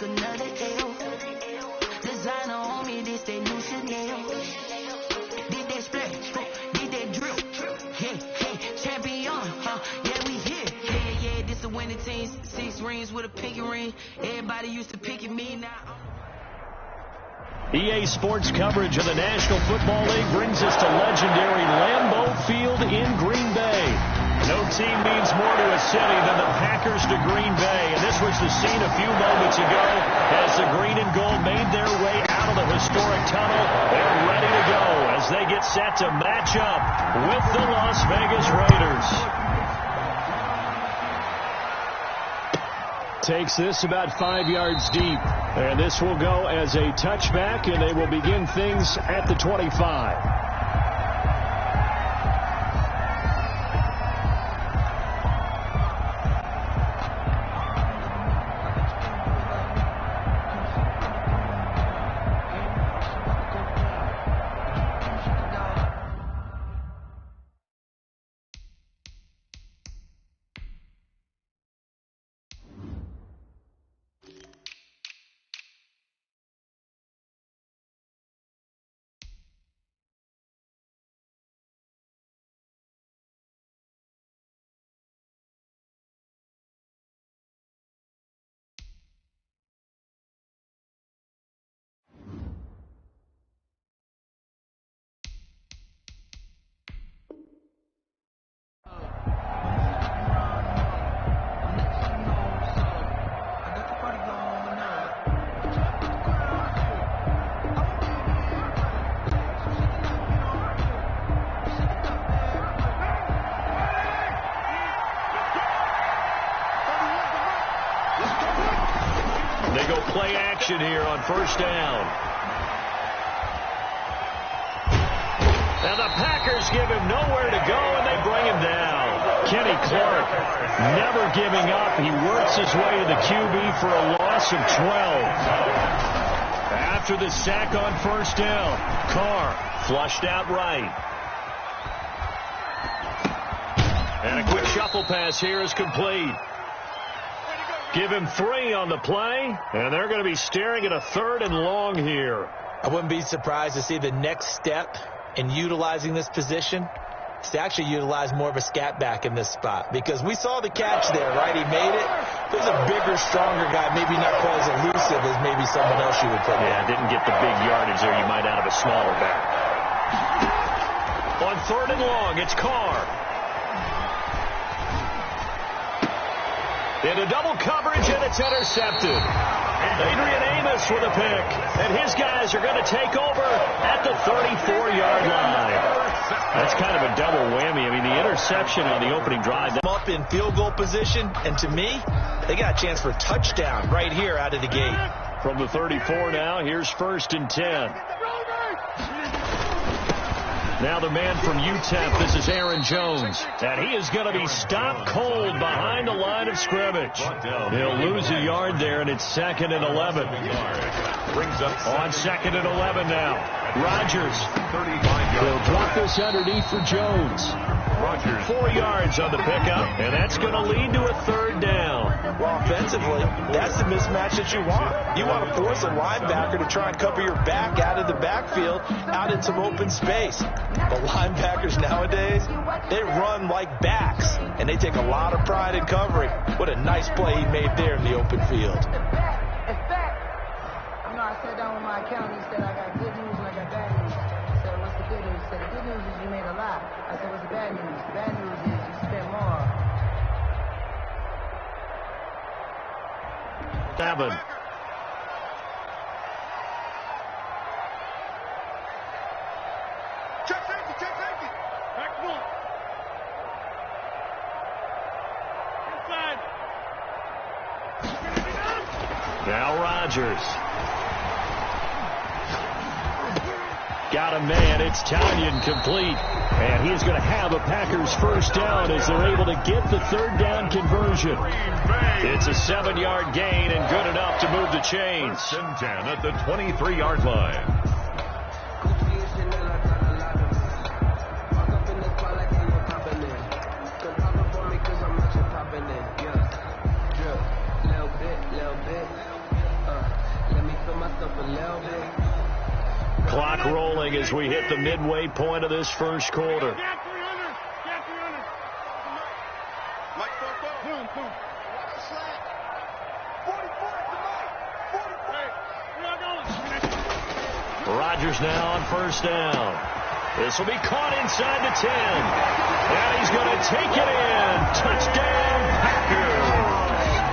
another L. Designer on me, this that new Chanel. Did that splash, did that drip. Yeah, champion, yeah, we here. Yeah, this a winning team. 6 rings with a pinky ring. Everybody used to pick at me, now EA Sports coverage of the National Football League brings us to legendary Lambeau Field in Green Bay. No team means more to a city than the Packers to Green Bay. And this was the scene a few moments ago as the green and gold made their way out of the historic tunnel. They're ready to go as they get set to match up with the Las Vegas Raiders. Takes this about 5 yards deep. And this will go as a touchback, and they will begin things at the 25. They go play action here on first down. And the Packers give him nowhere to go, and they bring him down. Kenny Clark never giving up. He works his way to the QB for a loss of 12. After the sack on first down, Carr flushed out right. And a quick shuffle pass here is complete. Give him 3 on the play, and they're going to be staring at a 3rd and long here. I wouldn't be surprised to see the next step in utilizing this position is to actually utilize more of a scat back in this spot, because we saw the catch there, right? He made it. There's a bigger, stronger guy, maybe not quite as elusive as maybe someone else you would put in. Yeah, didn't get the big yardage there you might out of a smaller back. On 3rd and long, it's Carr. Into double coverage, and it's intercepted. Adrian Amos with a pick, and his guys are going to take over at the 34-yard line. That's kind of a double whammy. I mean, the interception on the opening drive. Up in field goal position, and to me, they got a chance for a touchdown right here out of the gate. From the 34 now, here's 1st and 10. Now the man from UTEP, this is Aaron Jones. And he is going to be stopped cold behind the line of scrimmage. He'll lose a yard there, and it's 2nd and 11. On 2nd and 11 now. Rodgers. He'll drop this underneath for Jones. 4 yards on the pickup, and that's going to lead to a 3rd down. Well, offensively, that's the mismatch that you want. You want to force a linebacker to try and cover your back out of the backfield, out in some open space. But linebackers nowadays, they run like backs, and they take a lot of pride in covering. What a nice play he made there in the open field. It's fact. You know, I sat down with my accountant. He said, I got good news and I got bad news. I said, what's the good news? He said, the good news is you made a lot. I said, what's the bad news? The bad news is you spent more. 7. Check safety. Back to ball. Inside. Now Rodgers. Got a man. It's Tanyan complete. And he's going to have a Packers 1st down as they're able to get the 3rd down conversion. It's a 7-yard gain and good enough to move the chains. 1st and 10 at the 23-yard line. Clock rolling as we hit the midway point of this first quarter. Rodgers now on first down. This will be caught inside the 10. And he's going to take it in. Touchdown, Packers.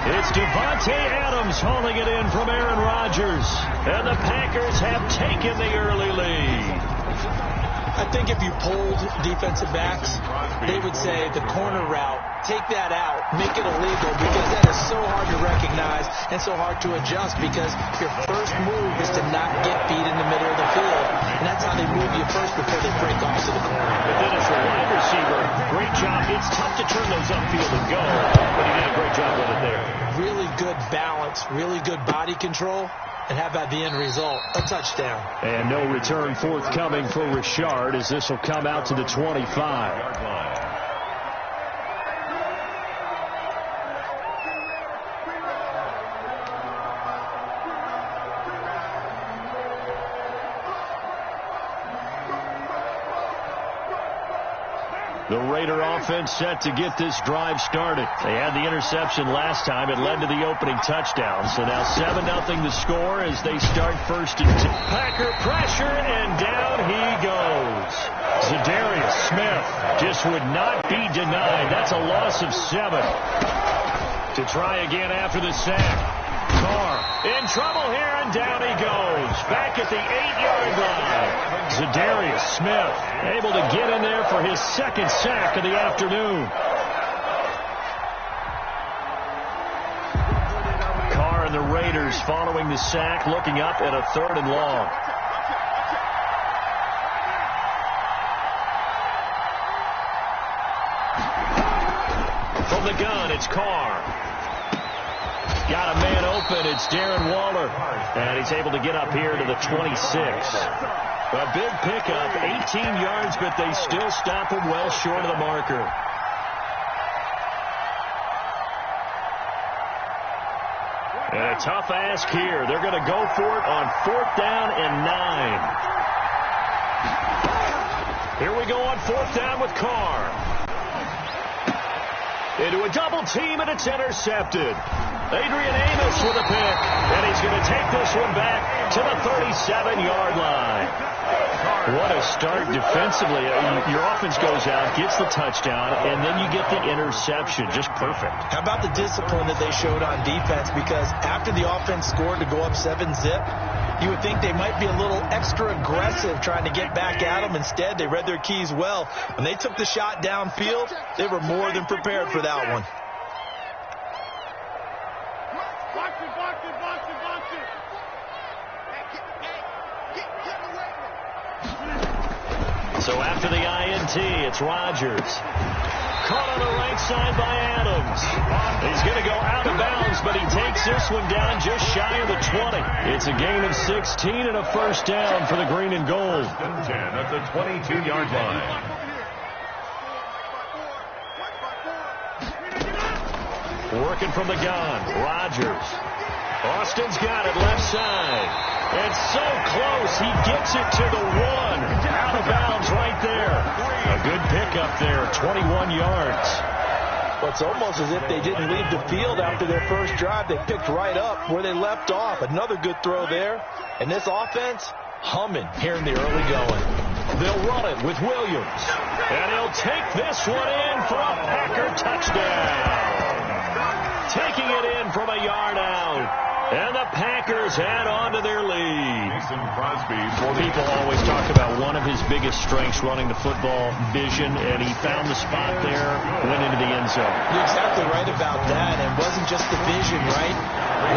It's Devontae Adams hauling it in from Aaron Rodgers. And the Packers have taken the early lead. I think if you polled defensive backs, they would say the corner route, take that out, make it illegal, because that is so hard to recognize and so hard to adjust, because your first move is to not get beat in the middle of the field, and that's how they move you first before they break off to the corner. But then as a wide receiver, great job. It's tough to turn those upfield and go, but he did a great job with it there. Really good balance, really good body control. And how about the end result? A touchdown. And no return forthcoming for Richard as this will come out to the 25. The Raider offense set to get this drive started. They had the interception last time. It led to the opening touchdown. So now 7-0 the score as they start first and 10. Packer pressure, and down he goes. Zadarius Smith just would not be denied. That's a loss of 7. To try again after the sack. Carr in trouble here, and down he goes. Back at the 8-yard line. Zadarius Smith able to get in there for his second sack of the afternoon. Carr and the Raiders following the sack, looking up at a 3rd and long. From the gun, it's Carr. Got a man open. It's Darren Waller. And he's able to get up here to the 26. A big pickup, 18 yards, but they still stop him well short of the marker. And a tough ask here. They're going to go for it on 4th down and 9. Here we go on 4th down with Carr. Into a double team, and it's intercepted. Adrian Amos with a pick, and he's going to take this one back to the 37-yard line. What a start defensively. Your offense goes out, gets the touchdown, and then you get the interception. Just perfect. How about the discipline that they showed on defense? Because after the offense scored to go up 7-zip, you would think they might be a little extra aggressive trying to get back at them. Instead, they read their keys well. When they took the shot downfield, they were more than prepared for that one. So after the INT, it's Rodgers. Caught on the right side by Adams. He's going to go out of bounds, but he takes this one down just shy of the 20. It's a gain of 16 and a first down for the green and gold. 10 at the 22-yard line. Working from the gun, Rodgers. Austin's got it left side. And so close, he gets it to the 1. Out of bounds right there. A good pickup there, 21 yards. Well, it's almost as if they didn't leave the field after their first drive. They picked right up where they left off. Another good throw there. And this offense, humming here in the early going. They'll run it with Williams. And he'll take this one in for a Packer touchdown. Taking it in from a yard out. And the Packers add on to their lead. People always talk about one of his biggest strengths running the football, vision, and he found the spot there, went into the end zone. You're exactly right about that. And it wasn't just the vision, right?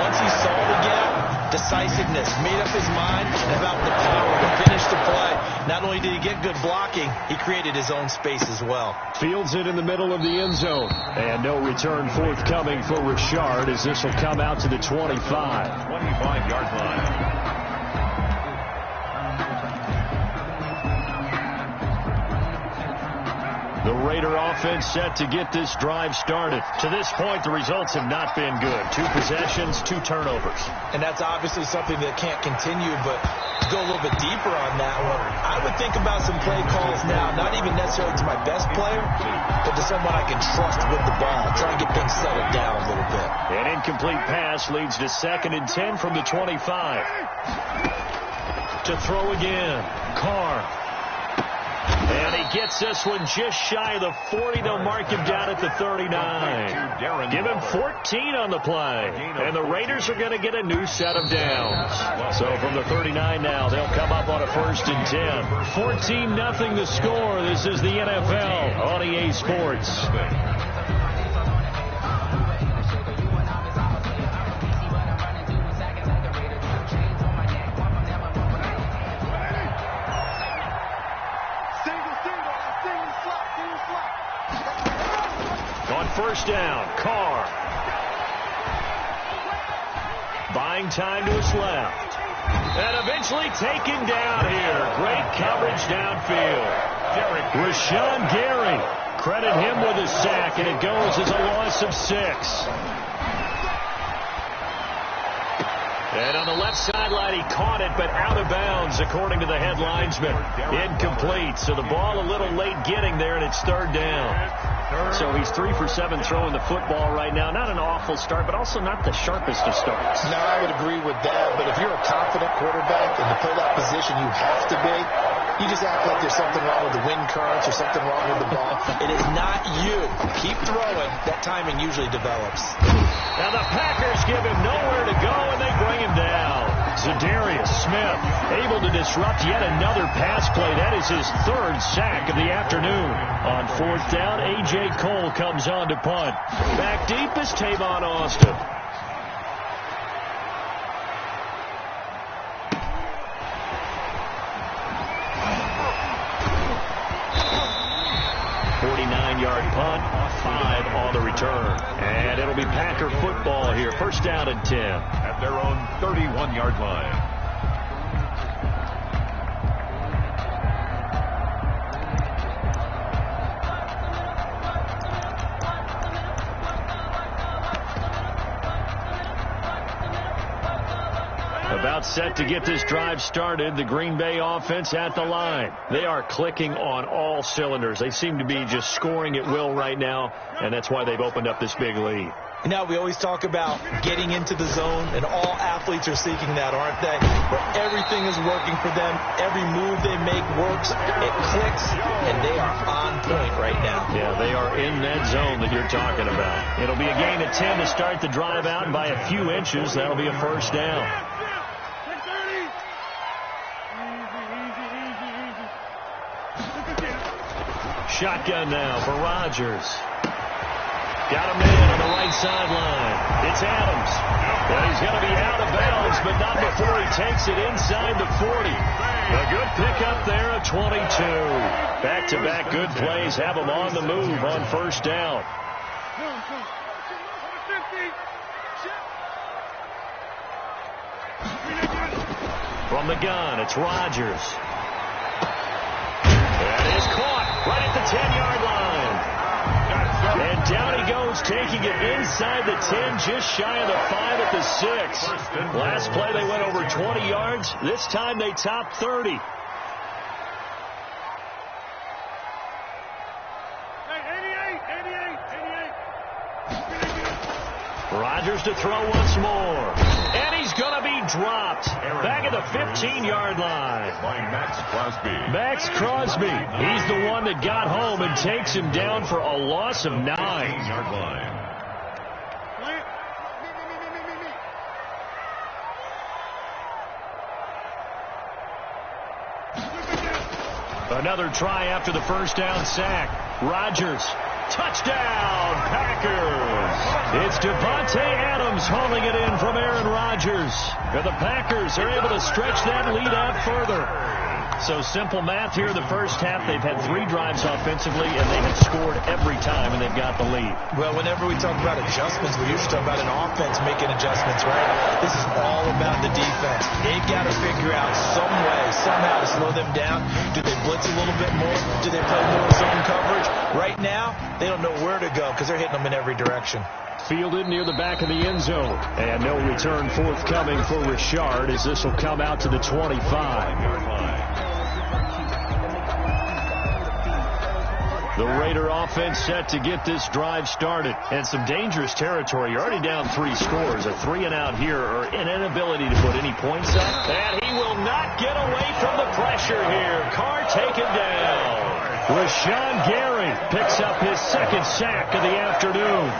Once he saw the gap, decisiveness, made up his mind, and about the power to finish the play. Not only did he get good blocking, he created his own space as well. Fields it in the middle of the end zone. And no return forthcoming for Richard as this will come out to the 25. 25-yard line. The Raider offense set to get this drive started. To this point, the results have not been good. 2 possessions, 2 turnovers. And that's obviously something that can't continue, but to go a little bit deeper on that one, I would think about some play calls now, not even necessarily to my best player, but to someone I can trust with the ball. Try and get things settled down a little bit. An incomplete pass leads to 2nd and 10 from the 25. To throw again, Carr. And he gets this one just shy of the 40. They'll mark him down at the 39. Give him 14 on the play. And the Raiders are going to get a new set of downs. So from the 39 now, they'll come up on a 1st and 10. 14-0 the score. This is the NFL on EA Sports. On 1st down, Carr. Buying time to his left. And eventually taken down here. Great coverage downfield. Rashawn Gary. Credit him with a sack, and it goes as a loss of 6. And on the left sideline, he caught it, but out of bounds, according to the head linesman. Incomplete, so the ball a little late getting there, and it's 3rd down. So he's 3 for 7 throwing the football right now. Not an awful start, but also not the sharpest of starts. No, I would agree with that, but if you're a confident quarterback and to play that position you have to be, you just act like there's something wrong with the wind currents or something wrong with the ball. It is not you. Keep throwing. That timing usually develops. Now the Packers give him nowhere to go, and they bring him down. Zadarius Smith able to disrupt yet another pass play. That is his 3rd sack of the afternoon. On 4th down, A.J. Cole comes on to punt. Back deep is Tavon Austin. Yard punt, 5 on the return. And it'll be Packer football here. 1st down and 10. At their own 31-yard line. About set to get this drive started. The Green Bay offense at the line. They are clicking on all cylinders. They seem to be just scoring at will right now, and that's why they've opened up this big lead. Now, we always talk about getting into the zone, and all athletes are seeking that, aren't they? Where everything is working for them. Every move they make works. It clicks, and they are on point right now. Yeah, they are in that zone that you're talking about. It'll be a gain of 10 to start the drive out, and by a few inches, that'll be a 1st down. Shotgun now for Rodgers. Got a man on the right sideline. It's Adams. Well, he's going to be out of bounds, but not before he takes it inside the 40. A good pickup there at 22. Back-to-back good plays have him on the move on 1st down. From the gun, it's Rodgers. That is caught right at the 10-yard line. And down he goes, taking it inside the 10, just shy of the 5 at the 6. Last play they went over 20 yards. This time they topped 30. Rodgers to throw once more. And he's going to be dropped. Back at the 15-yard line. By Max Crosby. Max Crosby. He's the one that got home and takes him down for a loss of 9. 15-yard line. Another try after the 1st down sack. Rodgers. Touchdown, Packers. It's Devontae Adams hauling it in from Aaron Rodgers. And the Packers are able to stretch that lead out further. So simple math here in the first half. They've had 3 drives offensively, and they have scored every time, and they've got the lead. Well, whenever we talk about adjustments, we usually talk about an offense making adjustments, right? This is all about the defense. They've got to figure out some way, somehow to slow them down. Do they blitz a little bit more? Do they play more zone coverage? Right now, they don't know where to go because they're hitting them in every direction. Fielded near the back of the end zone. And no return forthcoming for Richard as this will come out to the 25. The Raider offense set to get this drive started. And some dangerous territory. You're already down 3 scores. A 3-and-out here or an inability to put any points up. And he will not get away from the pressure here. Carr taken down. Rashawn Gary picks up his 2nd sack of the afternoon.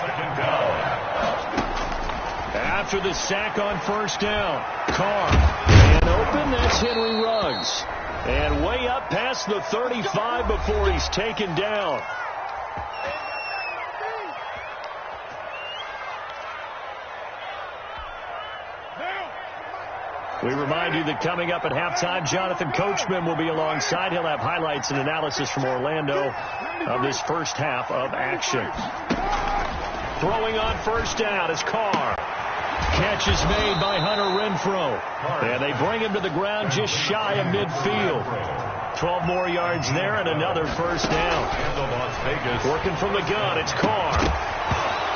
After the sack on 1st down, Carr. And open, that's Henry Ruggs. And way up past the 35 before he's taken down. We remind you that coming up at halftime, Jonathan Coachman will be alongside. He'll have highlights and analysis from Orlando of this first half of action. Throwing on 1st down is Carr. Catch is made by Hunter Renfrow. And they bring him to the ground just shy of midfield. 12 more yards there and another 1st down. Working from the gun, it's Carr.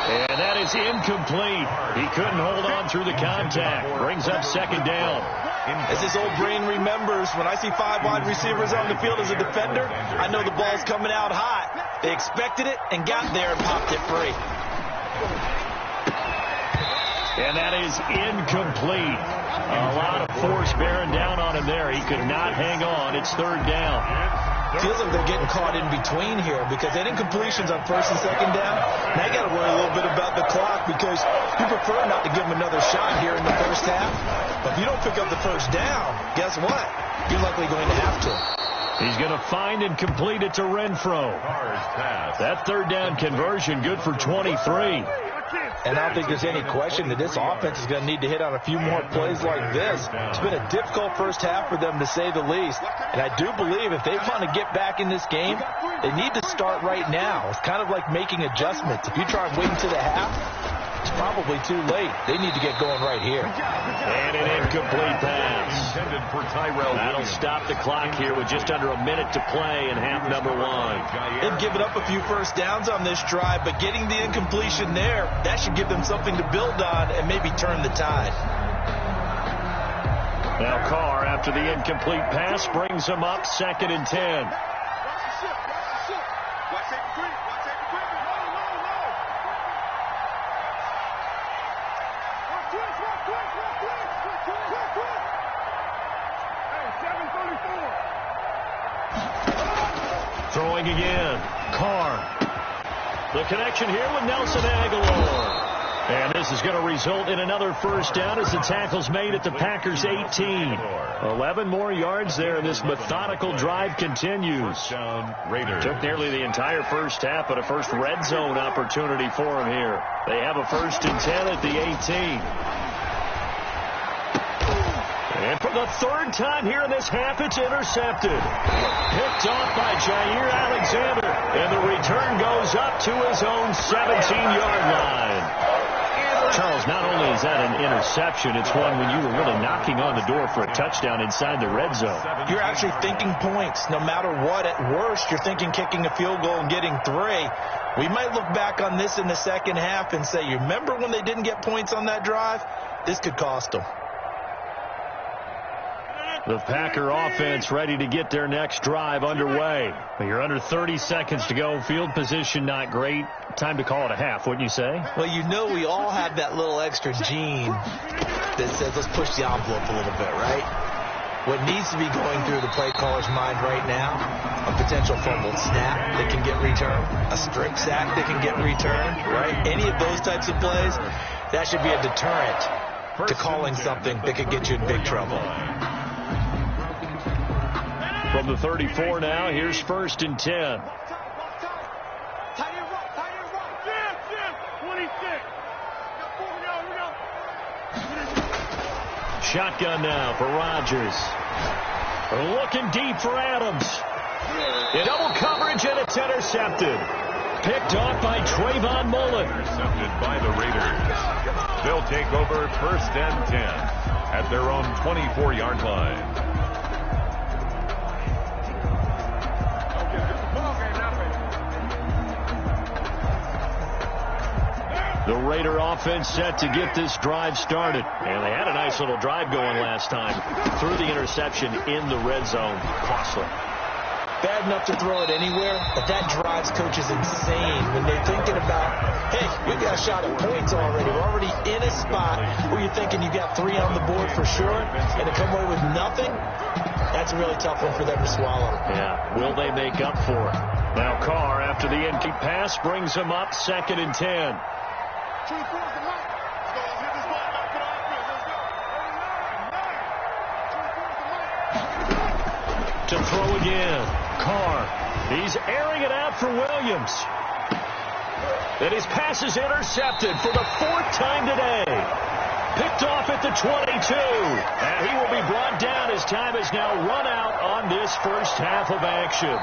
And that is incomplete. He couldn't hold on through the contact. Brings up 2nd down. As this old brain remembers, when I see 5 wide receivers on the field as a defender, I know the ball's coming out hot. They expected it and got there and popped it free. And that is incomplete. A lot of force bearing down on him there. He could not hang on. It's 3rd down. Feels like they're getting caught in between here because that incompletions on 1st and 2nd down. Now you got to worry a little bit about the clock because you prefer not to give them another shot here in the first half. But if you don't pick up the 1st down, guess what? You're likely going to have to. He's going to find and complete it to Renfrow. That 3rd down conversion good for 23. And I don't think there's any question that this offense is going to need to hit on a few more plays like this. It's been a difficult first half for them, to say the least. And I do believe if they want to get back in this game, they need to start right now. It's kind of like making adjustments. If you try and wait until the half, it's probably too late. They need to get going right here. And an incomplete pass. That'll stop the clock here with just under a minute to play in half number 1. They've given up a few 1st downs on this drive, but getting the incompletion there, that should give them something to build on and maybe turn the tide. Now Carr, after the incomplete pass, brings them up 2nd and 10. Throwing again. Carr. The connection here with Nelson Aguilar. And this is going to result in another 1st down as the tackle's made at the Packers' 18. 11 more yards there, and this methodical drive continues. Took nearly the entire first half, but a first red zone opportunity for him here. They have a 1st and 10 at the 18. And for the 3rd time here in this half, it's intercepted. Picked off by Jair Alexander. And the return goes up to his own 17-yard line. Charles, not only is that an interception, it's one when you were really knocking on the door for a touchdown inside the red zone. You're actually thinking points. No matter what, at worst, you're thinking kicking a field goal and getting 3. We might look back on this in the second half and say, you remember when they didn't get points on that drive? This could cost them. The Packer offense ready to get their next drive underway. You're under 30 seconds to go. Field position not great. Time to call it a half, wouldn't you say? Well, you know we all have that little extra gene that says let's push the envelope a little bit, right? What needs to be going through the play caller's mind right now, a potential fumbled snap that can get returned, a strip sack that can get returned, right? Any of those types of plays, that should be a deterrent to calling something that could get you in big trouble. From the 34 now, here's 1st and 10. Shotgun now for Rodgers. Looking deep for Adams. In double coverage, and it's intercepted. Picked off by Trayvon Mullen. Intercepted by the Raiders. They'll take over 1st and 10 at their own 24-yard line. The Raider offense set to get this drive started. And they had a nice little drive going last time. Threw the interception in the red zone. Costly. Bad enough to throw it anywhere, but that drives coaches insane when they're thinking about, hey, we've got a shot at points already. We're already in a spot where you're thinking you got 3 on the board for sure, and to come away with nothing, that's a really tough one for them to swallow. Yeah, will they make up for it? Now Carr, after the incomplete pass, brings him up 2nd and 10. To throw again. Carr. He's airing it out for Williams. And his pass is intercepted for the 4th time today. Picked off at the 22. And he will be brought down as time is now run out on this first half of action.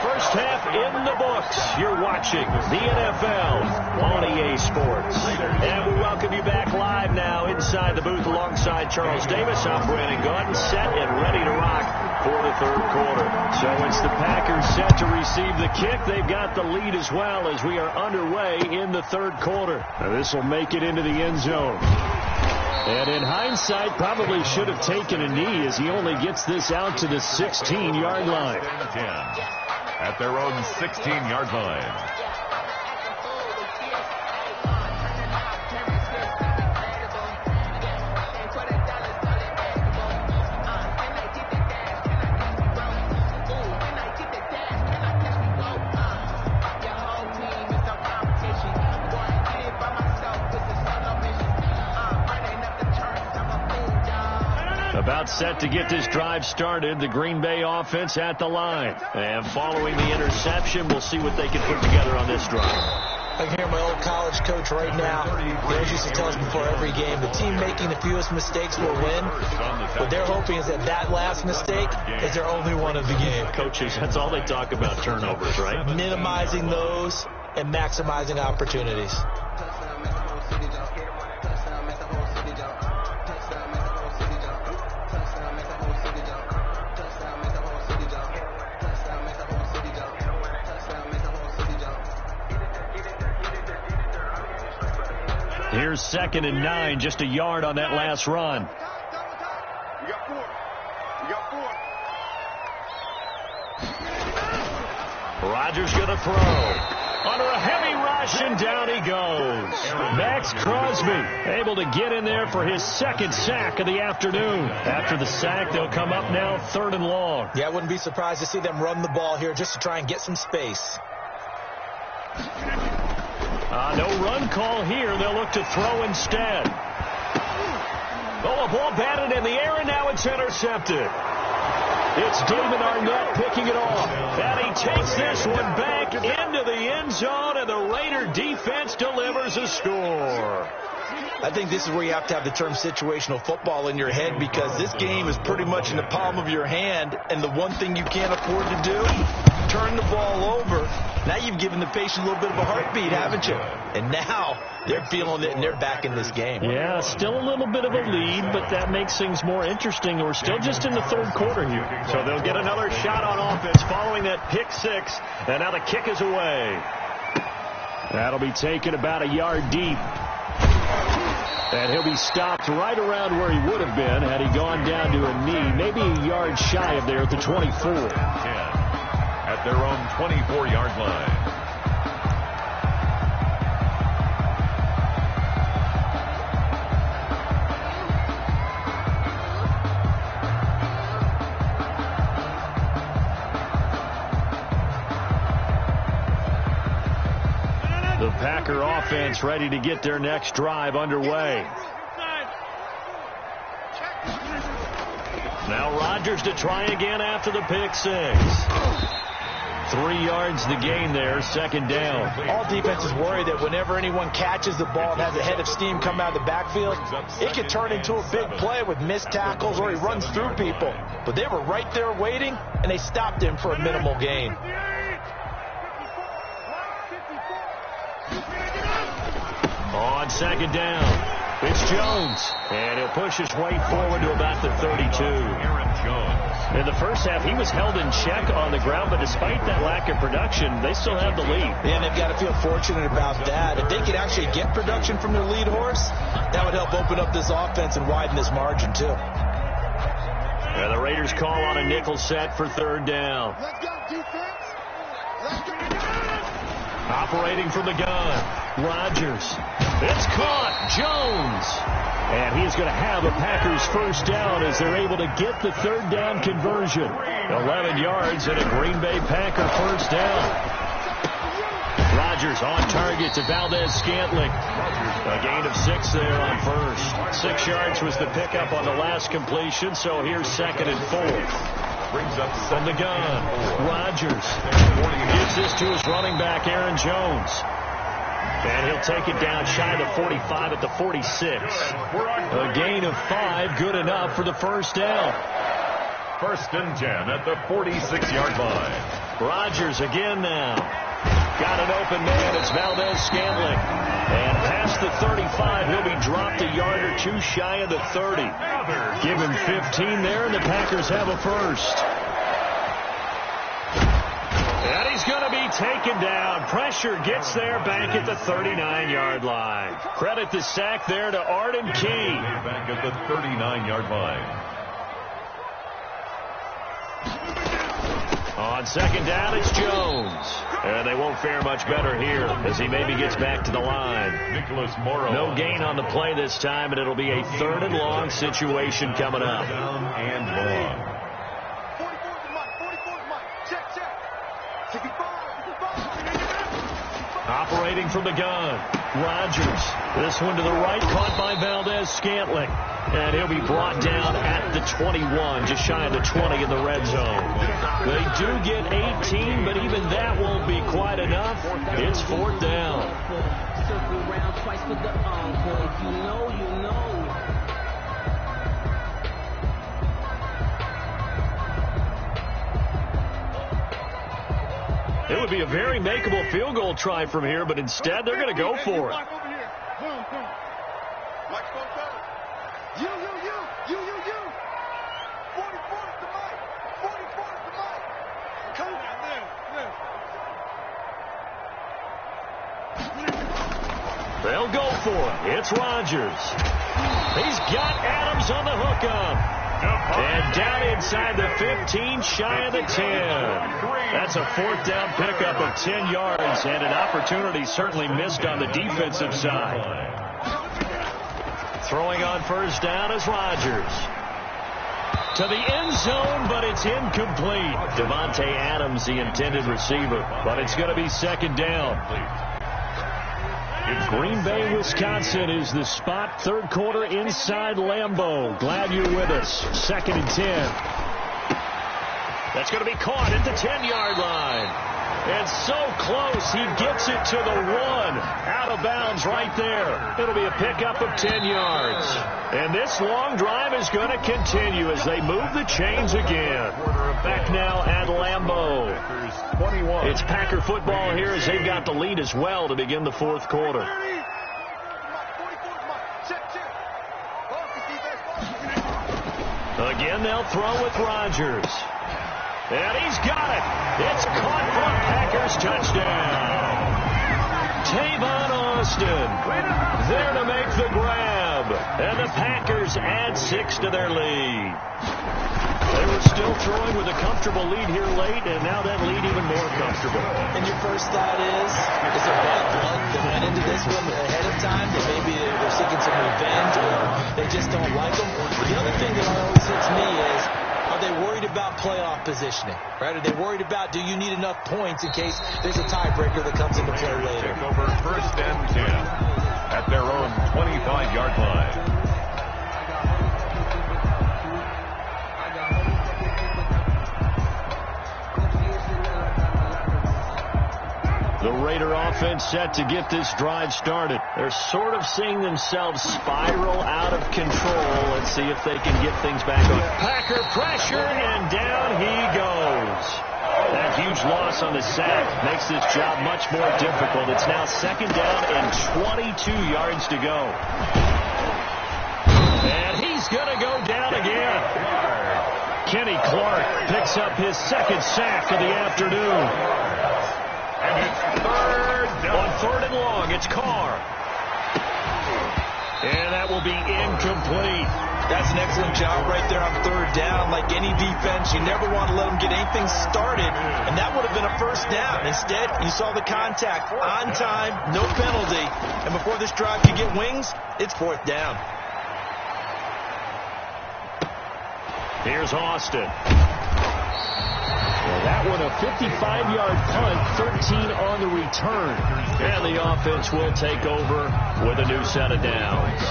First half in the books. You're watching the NFL on EA Sports. And we welcome you back live now inside the booth alongside Charles Davis. I'm Brandon Gordon, set and ready to rock for the 3rd quarter. So it's the Packers set to receive the kick. They've got the lead as well as we are underway in the 3rd quarter. Now this will make it into the end zone. And in hindsight, probably should have taken a knee as he only gets this out to the 16-yard line. 10 at their own 16-yard line. About set to get this drive started, the Green Bay offense at the line. And following the interception, we'll see what they can put together on this drive. I can hear my old college coach right now. He always used to tell us before every game, the team making the fewest mistakes will win. What they're hoping is that last mistake is their only one of the game. Coaches, that's all they talk about, turnovers, right? Minimizing those and maximizing opportunities. Here's 2nd and 9, just a yard on that last run. You got 4. You got 4. Rodgers going to throw. Under a heavy rush, and down he goes. Max Crosby able to get in there for his 2nd sack of the afternoon. After the sack, they'll come up now 3rd and long. Yeah, I wouldn't be surprised to see them run the ball here just to try and get some space. No run call here. They'll look to throw instead. Oh, a ball batted in the air, and now it's intercepted. It's David Arnett picking it off. And he takes this one back into the end zone, and the Raider defense delivers a score. I think this is where you have to have the term situational football in your head, because this game is pretty much in the palm of your hand, and the one thing you can't afford to do, turn the ball over. Now you've given the patient a little bit of a heartbeat, haven't you? And now they're feeling it, and they're back in this game. Yeah, still a little bit of a lead, but that makes things more interesting. We're still just in the 3rd quarter here. So they'll get another shot on offense following that pick 6, and now the kick is away. That'll be taken about a yard deep. And he'll be stopped right around where he would have been had he gone down to a knee, maybe a yard shy of there at the 24. 10 at their own 24-yard line. The Packer offense ready to get their next drive underway. Now Rodgers to try again after the pick 6. 3 yards to gain there, second down. All defenses worry that whenever anyone catches the ball and has a head of steam come out of the backfield, it could turn into a big play with missed tackles or he runs through people. But they were right there waiting, and they stopped him for a minimal gain. On second down, it's Jones, and he'll push his way forward to about the 32. Aaron Jones. In the first half, he was held in check on the ground, but despite that lack of production, they still have the lead. And they've got to feel fortunate about that. If they could actually get production from their lead horse, that would help open up this offense and widen this margin, too. And the Raiders call on a nickel set for third down. Let's go, defense. Let's go. Operating from the gun, Rodgers. It's caught, Jones. And he's going to have a Packers first down as they're able to get the third down conversion. 11 yards and a Green Bay Packer first down. Rodgers on target to Valdez-Scantling. A gain of 6 there on first. 6 yards was the pickup on the last completion, so here's second and 4. Brings up From the gun, Rodgers gives this to his running back, Aaron Jones. And he'll take it down shy of the 45 at the 46. A gain of 5, good enough for the first down. First and 10 at the 46-yard line. Rodgers again now. Got an open man. It's Valdez-Scantling. And past the 35, he'll be dropped a yard or 2 shy of the 30. Give him 15 there, and the Packers have a first. And he's going to be taken down. Pressure gets there back at the 39-yard line. Credit the sack there to Arden Key. Back at the 39-yard line. On second down, it's Jones. And they won't fare much better here as he maybe gets back to the line. Nicholas Morrow. No gain on the play this time, and it'll be a third and long situation coming up. Down and long. 44's Mike. 44's Mike. Check, check. 65. Operating from the gun, Rodgers. This one to the right, caught by Valdez-Scantling. And he'll be brought down at the 21, just shy of the 20 in the red zone. They do get 18, but even that won't be quite enough. It's fourth down. Circle around twice for the encore. If you know, you know. It would be a very makeable field goal try from here, but instead they're going to go for it. Mike over here. Boom, boom. Mike spoke up. You. 44's the Mike. 44's the Mike. Come on, live. They'll go for it. It's Rodgers. He's got Adams on the hookup. And down inside the 15, shy of the 10. That's a fourth down pickup of 10 yards, and an opportunity certainly missed on the defensive side. Throwing on first down is Rodgers. To the end zone, but it's incomplete. Devontae Adams, the intended receiver, but it's going to be second down. Green Bay, Wisconsin is the spot. Third quarter inside Lambeau. Glad you're with us. Second and 10. That's going to be caught at the 10-yard line. And so close, he gets it to the 1. Out of bounds right there. It'll be a pickup of 10 yards. And this long drive is going to continue as they move the chains again. Back now at Lambeau. It's Packer football here as they've got the lead as well to begin the fourth quarter. Again, they'll throw with Rodgers. And he's got it. It's caught for a Packers touchdown. Tavon Austin there to make the grab. And the Packers add 6 to their lead. They were still throwing with a comfortable lead here late, and now that lead even more comfortable. And your first thought is there bad blood that went into this one ahead of time? That maybe they're seeking some revenge, or they just don't like them? The other thing that always hits me is, are they worried about playoff positioning? Right? Are they worried about, do you need enough points in case there's a tiebreaker that comes into play later? Take over first and 10 at their own 25-yard line. Raider offense set to get this drive started. They're sort of seeing themselves spiral out of control. Let's see if they can get things back on. Packer pressure, and down he goes. That huge loss on the sack makes this job much more difficult. It's now 2nd down and 22 yards to go. And he's going to go down again. Kenny Clark picks up his 2nd sack of the afternoon. And it's 3rd down. On 3rd and long, it's Carr. And that will be incomplete. That's an excellent job right there on 3rd down. Like any defense, you never want to let them get anything started, and that would have been a 1st down. Instead, you saw the contact on time, no penalty, and before this drive could get wings, it's 4th down. Here's Austin. Well, that one a 55-yard punt, 13 on the return. And the offense will take over with a new set of downs.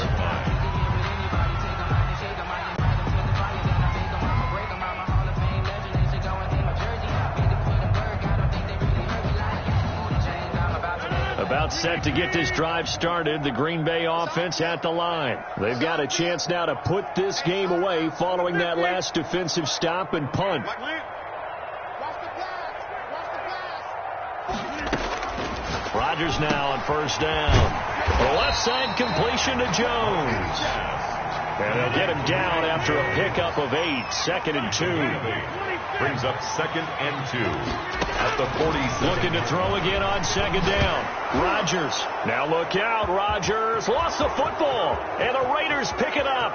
About set to get this drive started. The Green Bay offense at the line. They've got a chance now to put this game away following that last defensive stop and punt. Rodgers now on 1st down. A left side completion to Jones. And they'll get him down after a pickup of 8. 2nd and 2. Brings up 2nd and 2 at the 46. Looking to throw again on 2nd down. Rodgers. Now look out. Rodgers lost the football. And the Raiders pick it up.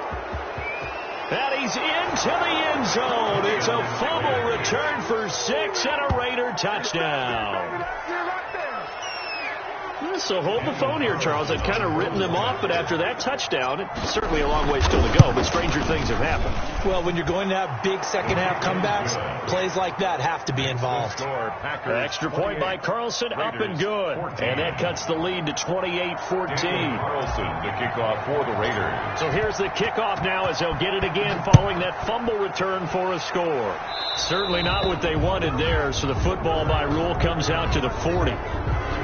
And he's into the end zone. It's a fumble return for 6 and a Raider touchdown. So hold the phone here, Charles. I've kind of written them off, but after that touchdown, it's certainly a long way still to go, but stranger things have happened. Well, when you're going to have big second-half comebacks, plays like that have to be involved. Extra point by Carlson, up and good. And that cuts the lead to 28-14. Carlson to kick off for the Raiders. So here's the kickoff now as they'll get it again following that fumble return for a score. Certainly not what they wanted there, so the football by rule comes out to the 40.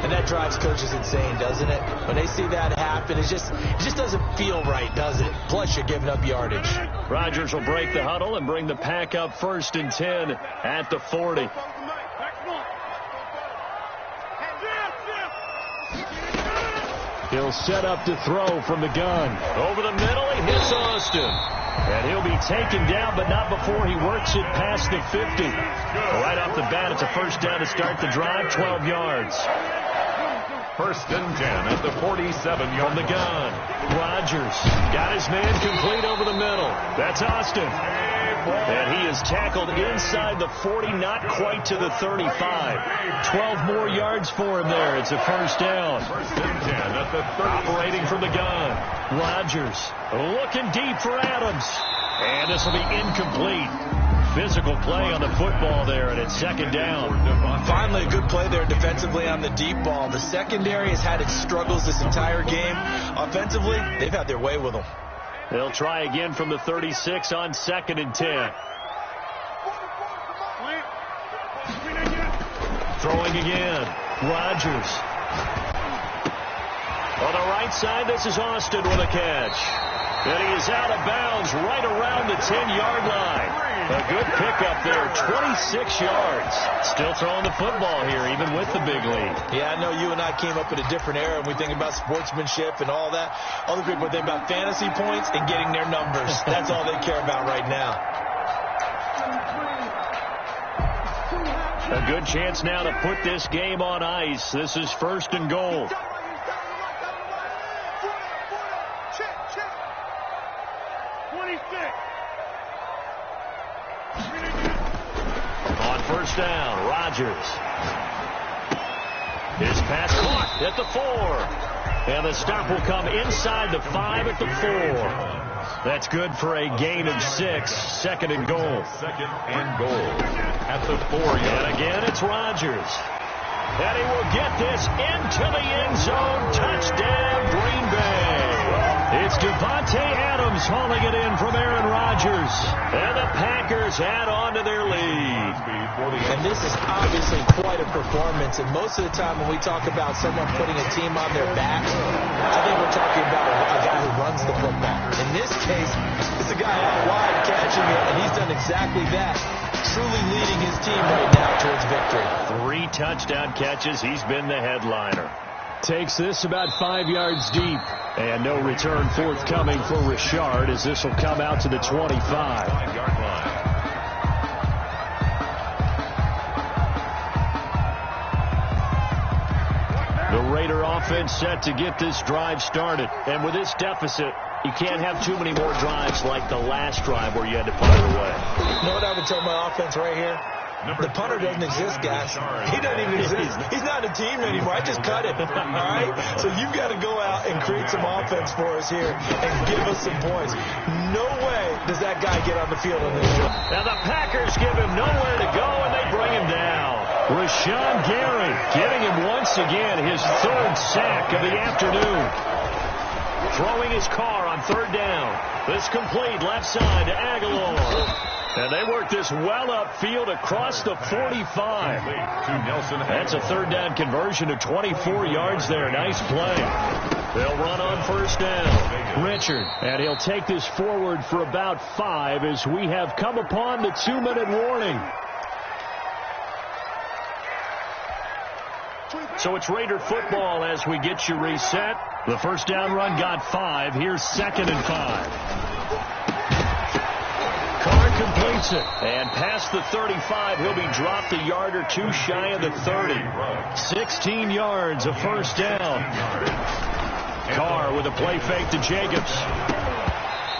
And that drives coaches insane, doesn't it? When they see that happen, it just doesn't feel right, does it? Plus, you're giving up yardage. Rodgers will break the huddle and bring the pack up 1st and 10 at the 40. He'll set up to throw from the gun. Over the middle, he hits Austin. And he'll be taken down, but not before he works it past the 50. Right off the bat, it's a 1st down to start the drive, 12 yards. 1st and 10 at the 47-yard from the gun. Rodgers got his man complete over the middle. That's Austin. And he is tackled inside the 40, not quite to the 35. 12 more yards for him there. It's a 1st down. 1st and 10 at the 30. Operating from the gun. Rodgers looking deep for Adams. And this will be incomplete. Physical play on the football there, and it's 2nd down. Finally, a good play there defensively on the deep ball. The secondary has had its struggles this entire game. Offensively, they've had their way with them. They'll try again from the 36 on 2nd and 10. Throwing again. Rodgers. On the right side, this is Austin with a catch. And he is out of bounds right around the 10-yard line. A good pickup there, 26 yards. Still throwing the football here, even with the big lead. Yeah, I know you and I came up in a different era, and we think about sportsmanship and all that. Other people think about fantasy points and getting their numbers. That's all they care about right now. A good chance now to put this game on ice. This is 1st and goal. On 1st down, Rodgers. His pass caught at the 4. And the stop will come inside the 5 at the 4. That's good for a gain of 6. 2nd and goal. 2nd and goal at the 4-yard. And again, it's Rodgers. And he will get this into the end zone. Touchdown, Green Bay. It's Devontae Adams hauling it in from Aaron Rodgers. And the Packers add on to their lead. And this is obviously quite a performance. And most of the time when we talk about someone putting a team on their back, I think we're talking about a guy who runs the football. In this case, it's a guy out wide catching it, and he's done exactly that. Truly leading his team right now towards victory. 3 touchdown catches. He's been the headliner. Takes this about 5 yards deep. And no return forthcoming for Richard as this will come out to the 25. 5-yard line. The Raider offense set to get this drive started. And with this deficit, you can't have too many more drives like the last drive where you had to punt it away. You know what I would tell my offense right here? The punter doesn't exist, guys. He doesn't even exist. He's not a team anymore. I just cut him. All right? So you've got to go out and create some offense for us here and give us some points. No way does that guy get on the field in this drive. Now the Packers give him nowhere to go, and they bring him down. Rashawn Gary giving him once again his 3rd sack of the afternoon. Throwing his car on 3rd down. This complete left side to Aguilar. And they work this well upfield across the 45. That's a 3rd down conversion of 24 yards there. Nice play. They'll run on 1st down. Richard, and he'll take this forward for about 5 as we have come upon the 2-minute warning. So it's Raider football as we get you reset. The 1st down run got 5. Here's 2nd and 5. Completes it. And past the 35, he'll be dropped a yard or 2 shy of the 30. 16 yards, a 1st down. Carr with a play fake to Jacobs.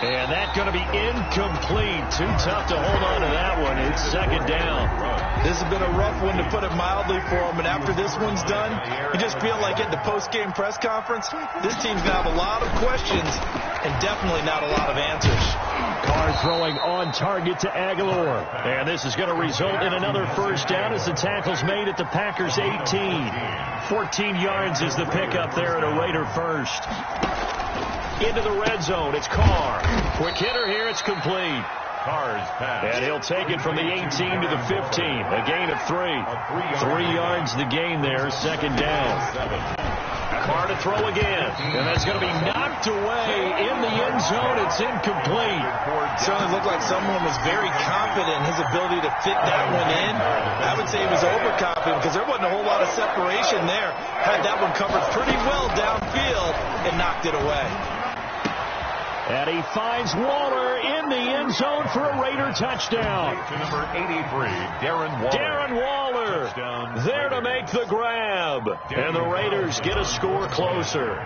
And that's going to be incomplete. Too tough to hold on to that one. It's 2nd down. This has been a rough one, to put it mildly, for him. And after this one's done, you just feel like at the post-game press conference, this team's going to have a lot of questions and definitely not a lot of answers. Carr throwing on target to Aguilar. And this is going to result in another 1st down as the tackle's made at the Packers 18. 14 yards is the pickup there at a Raider 1st. Into the red zone. It's Carr. Quick hitter here. It's complete. Carr's pass. And he'll take it from the 18 to the 15. A gain of 3. 3 yards the gain there. 2nd down. Carr to throw again. And that's going to be knocked away in the end zone. It's incomplete. Certainly looked like someone was very confident in his ability to fit that one in. I would say he was overconfident because there wasn't a whole lot of separation there. Had that one covered pretty well downfield and knocked it away. And he finds Waller in the end zone for a Raider touchdown. To number 83, Darren Waller. Darren Waller Touchdown, there to make the grab. And the Raiders get a score closer.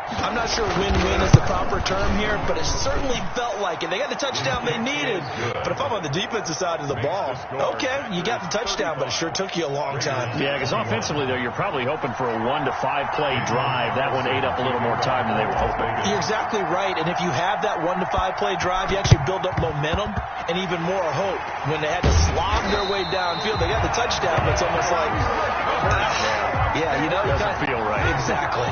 I'm not sure win-win is the proper term here, but it certainly felt like it. They got the touchdown they needed. But if I'm on the defensive side of the ball, okay, you got the touchdown, but it sure took you a long time. Yeah, because offensively, though, you're probably hoping for a 1 to 5 play drive. That one ate up a little more time than they were hoping. You're exactly right, and if you have that 1 to 5 play drive, you actually build up momentum and even more hope. When they had to slog their way downfield, they got the touchdown, but it's almost like, yeah, you know, it doesn't feel right. Exactly.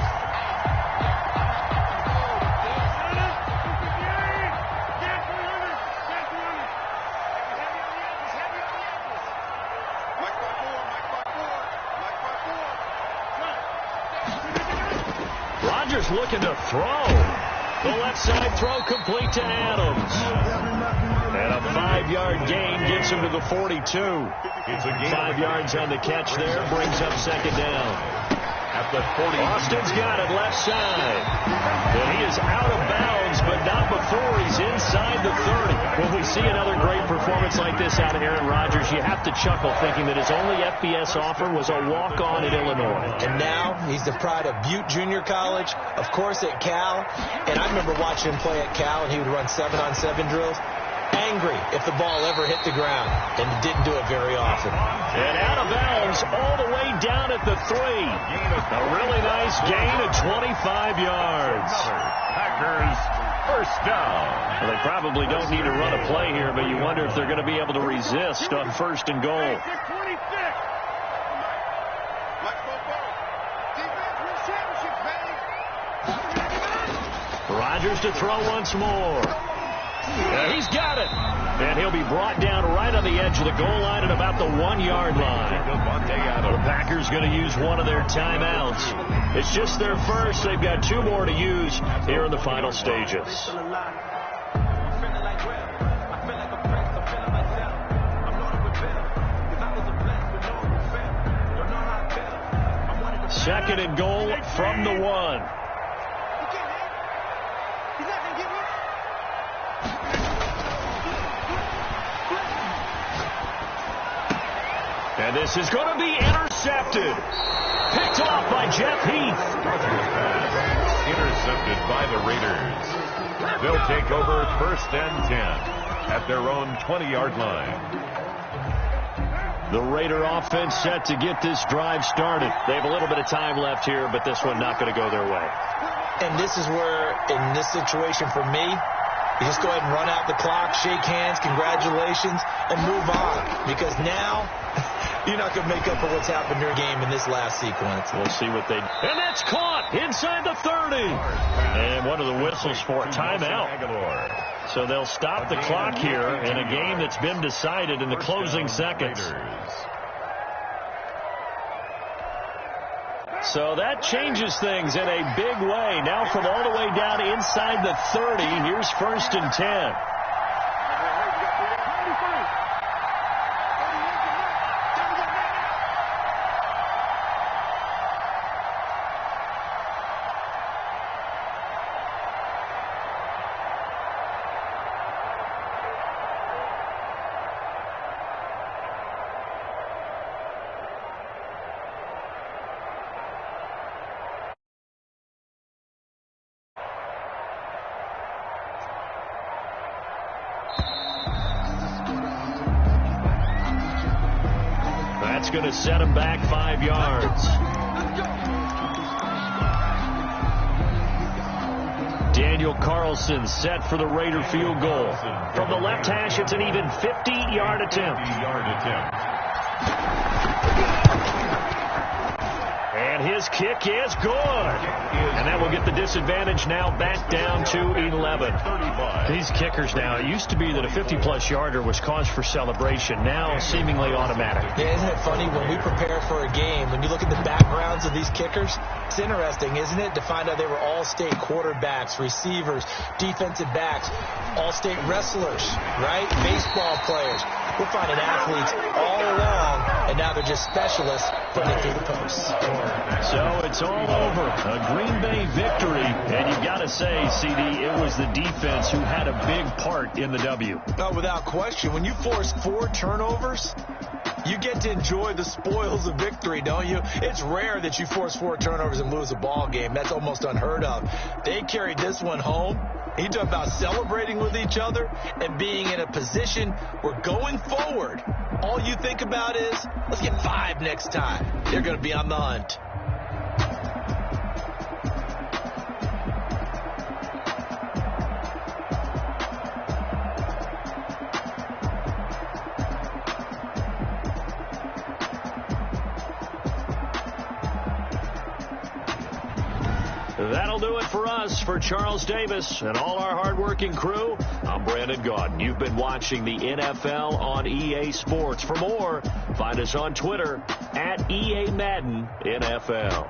Rodgers looking to throw. The left side throw complete to Adams. And a 5-yard gain gets him to the 42. 5 yards on the catch there. Brings up 2nd down. At the 40. Austin's got it left side. And he is out of bounds, but not before he's inside the 30. When we see another great performance like this out of Aaron Rodgers, you have to chuckle thinking that his only FBS offer was a walk-on at Illinois. And now he's the pride of Butte Junior College, of course at Cal. And I remember watching him play at Cal, and he would run 7-on-7 drills. Angry if the ball ever hit the ground, and didn't do it very often. And out of bounds all the way down at the 3. A really nice gain of 25 yards. Packers 1st down. Well, they probably don't need to run a play here, but you wonder if they're going to be able to resist on 1st and goal. Rodgers to throw once more. Yeah, he's got it. And he'll be brought down right on the edge of the goal line at about the 1-yard line. The Packers going to use one of their timeouts. It's just their first. They've got 2 more to use here in the final stages. Second and goal from the 1. And this is going to be intercepted. Picked off by Jeff Heath. Intercepted by the Raiders. They'll take over first and 10 at their own 20-yard line. The Raider offense set to get this drive started. They have a little bit of time left here, but this one not going to go their way. And this is where, in this situation for me, you just go ahead and run out the clock, shake hands, congratulations, and move on. Because now, you're not going to make up for what's happened in your game in this last sequence. We'll see what they do. And that's caught inside the 30. And one of the whistles for a timeout. So they'll stop the clock here in a game that's been decided in the closing seconds. So that changes things in a big way. Now from all the way down inside the 30, here's first and 10. That's going to set him back 5 yards. Daniel Carlson set for the Raider field goal. From the left hash, it's an even 50-yard attempt. And his kick is good. And that will get the disadvantage now back down to 11. These kickers now, it used to be that a 50-plus yarder was cause for celebration. Now seemingly automatic. Yeah, isn't it funny when we prepare for a game, when you look at the backgrounds of these kickers, it's interesting, isn't it, to find out they were all-state quarterbacks, receivers, defensive backs, all-state wrestlers, right? Baseball players. We're finding athletes all along, and now they're just specialists putting it through the posts. So it's all over. A Green Bay victory. And you've got to say, CD, it was the defense who had a big part in the W. Oh, without question. When you force 4 turnovers, you get to enjoy the spoils of victory, don't you? It's rare that you force 4 turnovers and lose a ball game. That's almost unheard of. They carried this one home. You talk about celebrating with each other and being in a position where going forward, all you think about is, let's get 5 next time. They're going to be on the hunt. That'll do it for us. For Charles Davis and all our hardworking crew, I'm Brandon Gaudin. You've been watching the NFL on EA Sports. For more, find us on Twitter @EA Madden NFL.